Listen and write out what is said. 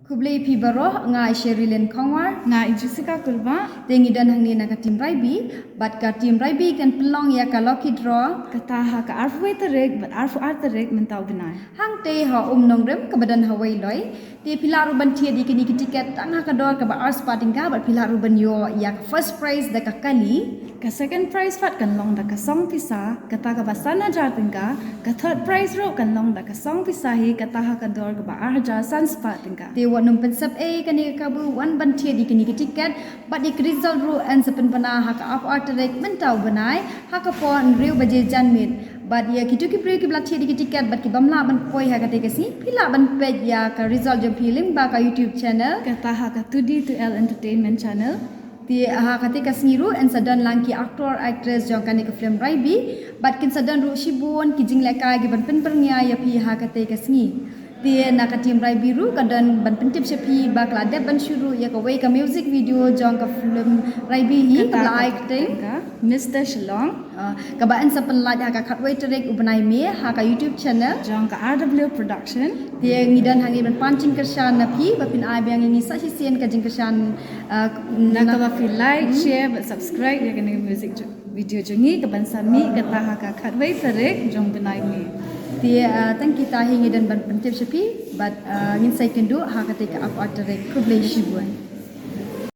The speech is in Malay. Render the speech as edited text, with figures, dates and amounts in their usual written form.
Kublai pi baroh nga Sherilyn Kongwar nga Jessica Kulba tengi dan hang ni na ka tim Raibi bat ka tim Raibi kan pelong ya ka lucky draw kata ha ka arfu terek but arfu terek mentau benai hang te ha nong rem ka badan hawai loi te pila ruban thia di kini tiket tang ha ka dor ka ba ars parting ka bat pila ruban yo ya first prize da ka kali ka second prize fat kan long da ka song pisa kata ka basana jatingka ka third prize ro kan long da ka song pisa hi kata ha ka dor ka ba arja sans patingka te wanum pensap kani ka bu wan ban thia di kini tiket bat di result ro and sepen pana ha ka up art rek mentau benai ha ka pon riu baje janmit bat ya kitu ki pre ki bla thia di tiket bat ki bamla ban poi ha ka te kasi pila ban page ya ka result jom film ba ka YouTube channel kata ha ka 2D2L entertainment channel ti ha kati kasngiru and sadan langki aktor actress jong kani ka film Raibi bat kin sadan ru shibun ki jing lekai gi ban pen pernya ya pi ha kati kasngi ti na ka tim Raibi ru kadan ban pen tip shapi ba kla de ban shuru ya ka way ka music video jong ka film Raibi hi ka acting Mr. Shillong ka ba an sa penlaj ha ka khatway terek ubanai me ha ka YouTube channel jong ka RW production ti ngidan hangi ban pancing kersan na pi ba pin ai bang ni sa sien ka jing kersan na ka ba fi like share but subscribe ya kani music video jongi ka ban sami kata ha ka khatway terek jong benai me ti tang kita hingi dan ban pentip shapi but ngin sai kendu ha ka te ka up art terek kublai shibun